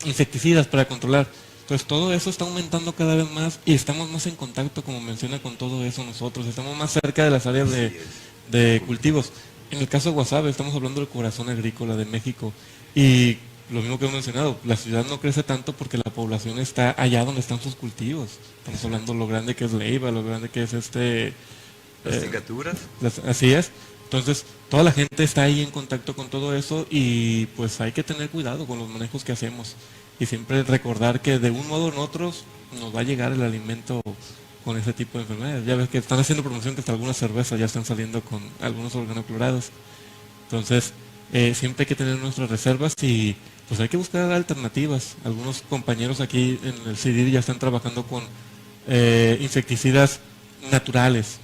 insecticidas para controlar. Entonces todo eso está aumentando cada vez más y estamos más en contacto, como menciona, con todo eso nosotros. Estamos más cerca de las áreas de cultivos. En el caso de Guasave, estamos hablando del corazón agrícola de México. Y lo mismo que he mencionado, la ciudad no crece tanto porque la población está allá donde están sus cultivos. Estamos hablando de lo grande que es Leiva, lo grande que es Las cingaturas. así es. Entonces, toda la gente está ahí en contacto con todo eso y pues hay que tener cuidado con los manejos que hacemos. Y siempre recordar que de un modo u otro nos va a llegar el alimento con ese tipo de enfermedades. Ya ves que están haciendo promoción que hasta algunas cervezas ya están saliendo con algunos organoclorados. Entonces, siempre hay que tener nuestras reservas y pues hay que buscar alternativas. Algunos compañeros aquí en el CIDIR ya están trabajando con insecticidas naturales,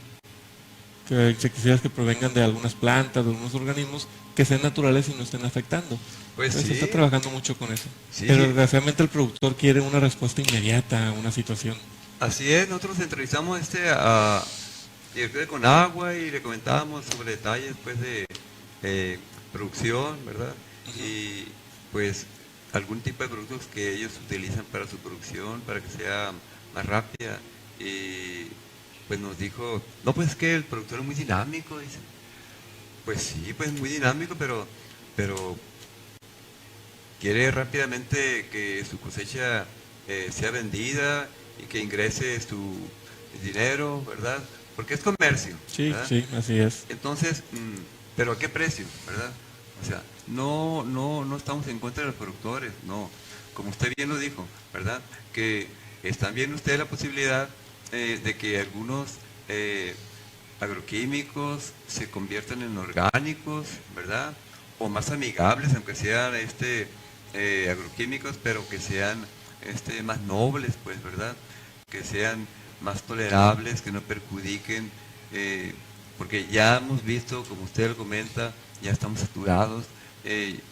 insecticidas que provengan de algunas plantas, de algunos organismos que sean naturales y no estén afectando. Pues Entonces, sí. se está trabajando mucho con eso. Sí. Pero desgraciadamente el productor quiere una respuesta inmediata a una situación. Así es, nosotros entrevistamos a director con agua y le comentábamos sobre detalles pues de producción, ¿verdad? Y pues algún tipo de productos que ellos utilizan para su producción, para que sea más rápida. Y pues nos dijo, no, pues es que el productor es muy dinámico, dice. Pues sí, pues muy dinámico, pero quiere rápidamente que su cosecha sea vendida y que ingrese su dinero, ¿verdad? Porque es comercio. Sí, ¿verdad? sí, así es. Entonces, pero ¿a qué precio, verdad? O sea, no estamos en contra de los productores, no. Como usted bien lo dijo, ¿verdad? Que están viendo ustedes la posibilidad de que algunos agroquímicos se conviertan en orgánicos, ¿verdad? O más amigables, aunque sean agroquímicos, pero que sean más nobles, pues, ¿verdad? Que sean más tolerables, que no perjudiquen, porque ya hemos visto, como usted lo comenta, ya estamos saturados.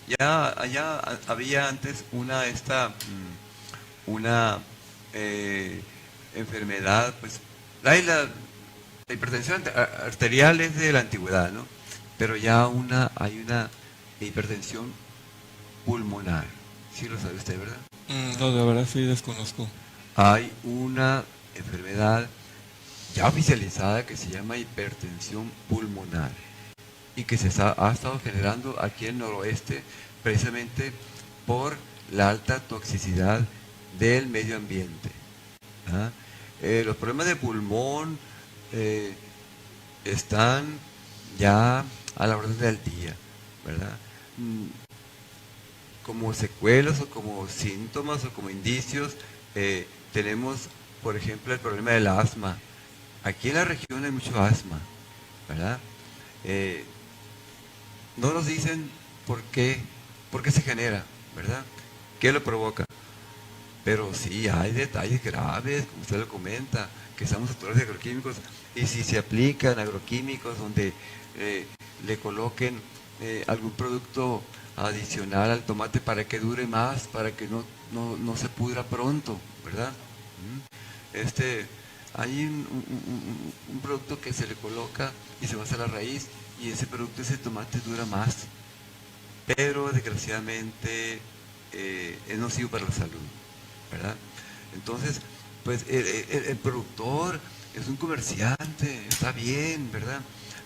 Ya allá había antes una enfermedad, pues, la hipertensión arterial es de la antigüedad, ¿no? Pero ya hay una hipertensión pulmonar. Sí lo sabe usted, ¿verdad? No, de verdad sí desconozco. Hay una enfermedad ya oficializada que se llama hipertensión pulmonar y que ha estado generando aquí en el noroeste precisamente por la alta toxicidad del medio ambiente. ¿Ah? Los problemas de pulmón están ya a la orden del día, ¿verdad? Como secuelas o como síntomas o como indicios tenemos, por ejemplo, el problema del asma. Aquí en la región hay mucho asma, ¿verdad? No nos dicen por qué se genera, ¿verdad? ¿Qué lo provoca? Pero sí, hay detalles graves, como usted lo comenta, que estamos saturados de agroquímicos, y si se aplican agroquímicos donde le coloquen algún producto adicional al tomate para que dure más, para que no se pudra pronto, ¿verdad? Hay un producto que se le coloca y se va hacia la raíz, y ese producto, ese tomate dura más, pero desgraciadamente es nocivo para la salud, ¿verdad? Entonces, pues el productor es un comerciante, está bien, ¿verdad?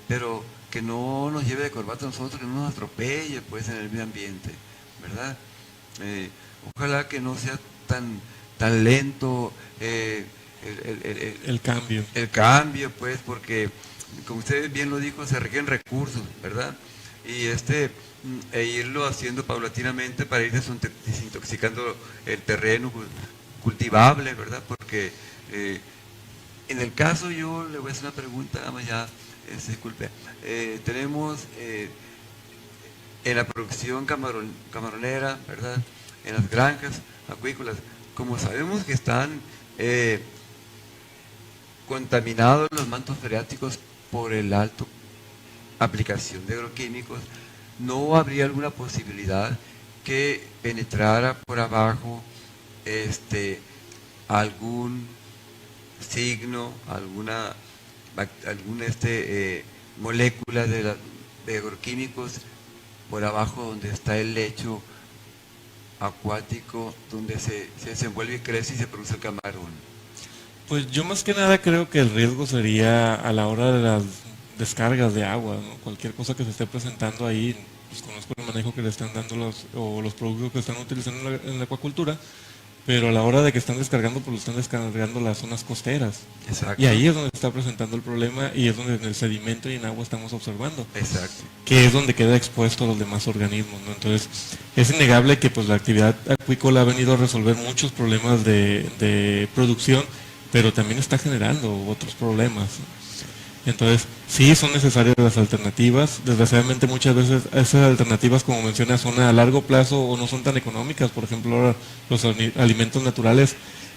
Pero que no nos lleve de corbata a nosotros, que no nos atropelle, pues, en el medio ambiente, ¿verdad? Ojalá que no sea tan lento el cambio. El cambio, pues, porque, como usted bien lo dijo, se requieren recursos, ¿verdad? Y irlo haciendo paulatinamente para ir desintoxicando el terreno cultivable, ¿verdad? Porque en el caso, yo le voy a hacer una pregunta, nada más ya, disculpe. Tenemos en la producción camaronera, ¿verdad? En las granjas acuícolas, como sabemos que están contaminados los mantos freáticos por el alto aplicación de agroquímicos, ¿no habría alguna posibilidad que penetrara por abajo algún signo, alguna molécula de agroquímicos por abajo donde está el lecho acuático donde se desenvuelve y crece y se produce el camarón? Pues yo más que nada creo que el riesgo sería a la hora de las descargas de agua, ¿no? Cualquier cosa que se esté presentando ahí, pues conozco el manejo que le están dando los productos que están utilizando en la acuacultura, pero a la hora de que están descargando, pues lo están descargando las zonas costeras. Exacto. Y ahí es donde se está presentando el problema y es donde en el sedimento y en agua estamos observando. Exacto. Que es donde queda expuesto a los demás organismos, ¿no? Entonces, es innegable que pues la actividad acuícola ha venido a resolver muchos problemas de producción, pero también está generando otros problemas. Entonces, sí son necesarias las alternativas. Desgraciadamente muchas veces esas alternativas, como mencionas, son a largo plazo o no son tan económicas. Por ejemplo, ahora los alimentos naturales,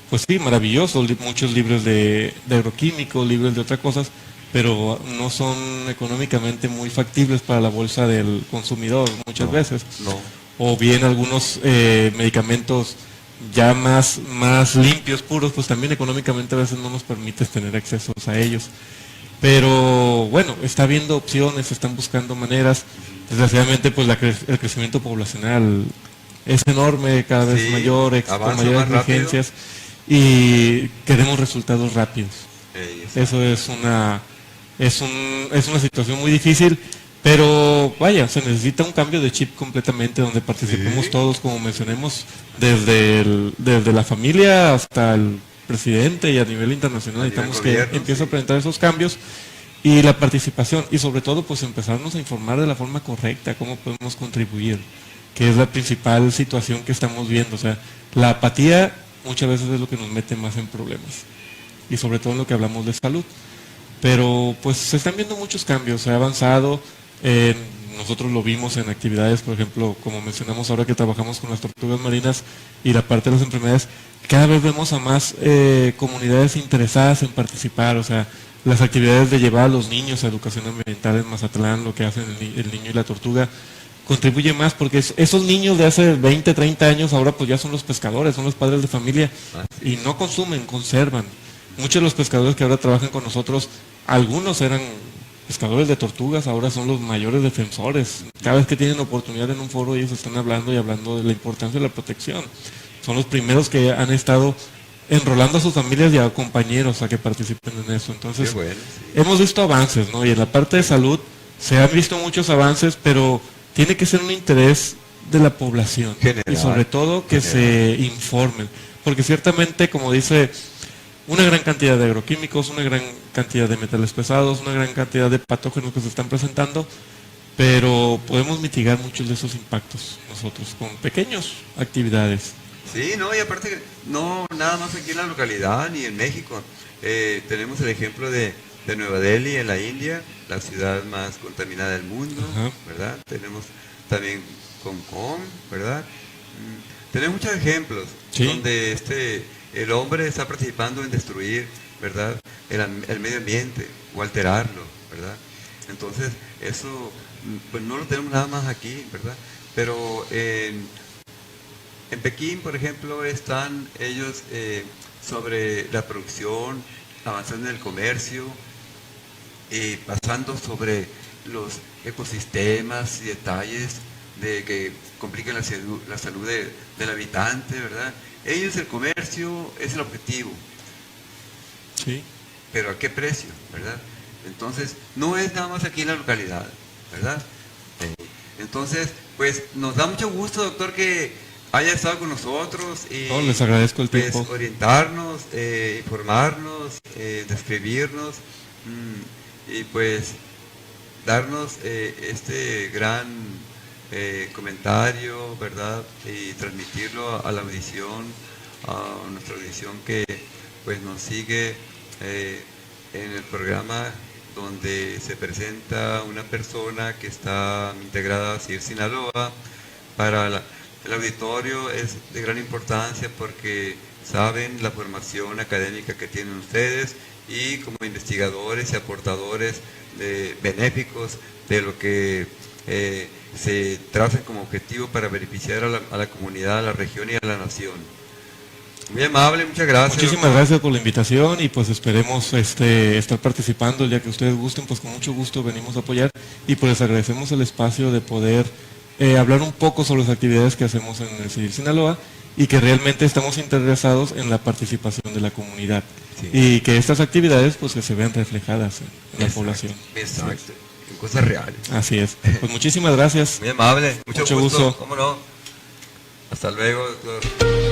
pues sí, maravillosos, muchos libres de agroquímicos, libres de otras cosas, pero no son económicamente muy factibles para la bolsa del consumidor muchas veces. No. O bien algunos medicamentos ya más limpios, puros, pues también económicamente a veces no nos permite tener acceso a ellos. Pero bueno, está habiendo opciones, se están buscando maneras. Desgraciadamente pues el crecimiento poblacional es enorme, cada vez mayor, con mayores exigencias y queremos resultados rápidos. Eso es una situación muy difícil, pero vaya, se necesita un cambio de chip completamente donde participemos todos, como mencionemos, desde la familia hasta el presidente y a nivel internacional. Necesitamos que empiece a presentar esos cambios y la participación y sobre todo pues empezarnos a informar de la forma correcta, cómo podemos contribuir, que es la principal situación que estamos viendo. O sea, la apatía muchas veces es lo que nos mete más en problemas y sobre todo en lo que hablamos de salud. Pero pues se están viendo muchos cambios, se ha avanzado, nosotros lo vimos en actividades, por ejemplo, como mencionamos ahora que trabajamos con las tortugas marinas y la parte de las enfermedades, cada vez vemos a más comunidades interesadas en participar. O sea, las actividades de llevar a los niños a educación ambiental en Mazatlán, lo que hacen el niño y la tortuga, contribuye más porque esos niños de hace 20, 30 años ahora pues ya son los pescadores, son los padres de familia y no consumen, conservan. Muchos de los pescadores que ahora trabajan con nosotros, algunos eran pescadores de tortugas, ahora son los mayores defensores. Cada vez que tienen oportunidad en un foro ellos están hablando y hablando de la importancia de la protección. Son los primeros que han estado enrolando a sus familias y a compañeros a que participen en eso. Entonces, bueno, hemos visto avances, ¿no? Y en la parte de salud se han visto muchos avances, pero tiene que ser un interés de la población. General, y sobre todo que se informen. Porque ciertamente, como dice, una gran cantidad de agroquímicos, una gran cantidad de metales pesados, una gran cantidad de patógenos que se están presentando, pero podemos mitigar muchos de esos impactos nosotros con pequeñas actividades. Sí, no, y aparte, no nada más aquí en la localidad ni en México. Tenemos el ejemplo de Nueva Delhi, en la India, la ciudad más contaminada del mundo, ¿verdad? Tenemos también Hong Kong, ¿verdad? Tenemos muchos ejemplos donde el hombre está participando en destruir, ¿verdad?, el medio ambiente o alterarlo, ¿verdad? Entonces, eso, pues no lo tenemos nada más aquí, ¿verdad? Pero en Pekín, por ejemplo, están ellos sobre la producción, avanzando en el comercio, pasando sobre los ecosistemas y detalles que complican la salud del habitante, ¿verdad? Ellos, el comercio es el objetivo. Sí. Pero ¿a qué precio, verdad? Entonces, no es nada más aquí en la localidad, ¿verdad? Entonces, pues nos da mucho gusto, doctor, que haya estado con nosotros y les agradezco el tiempo. Orientarnos, informarnos, describirnos y pues darnos este gran comentario, ¿verdad? Y transmitirlo a la audición, a nuestra audición que pues nos sigue en el programa donde se presenta una persona que está integrada a CIR Sinaloa. Para el auditorio es de gran importancia porque saben la formación académica que tienen ustedes y como investigadores y aportadores benéficos de lo que se trazan como objetivo para beneficiar a la comunidad, a la región y a la nación. Muy amable, muchas gracias. Muchísimas gracias por la invitación y pues esperemos estar participando el día que ustedes gusten, pues con mucho gusto venimos a apoyar y pues les agradecemos el espacio de poder hablar un poco sobre las actividades que hacemos en el CIDIL Sinaloa y que realmente estamos interesados en la participación de la comunidad. Sí. Y que estas actividades pues que se vean reflejadas en la Exacto, población. Exacto, en cosas reales. Así es. Pues muchísimas gracias. Muy amable, mucho Mucho gusto. gusto. ¿Cómo no? Hasta luego, doctor.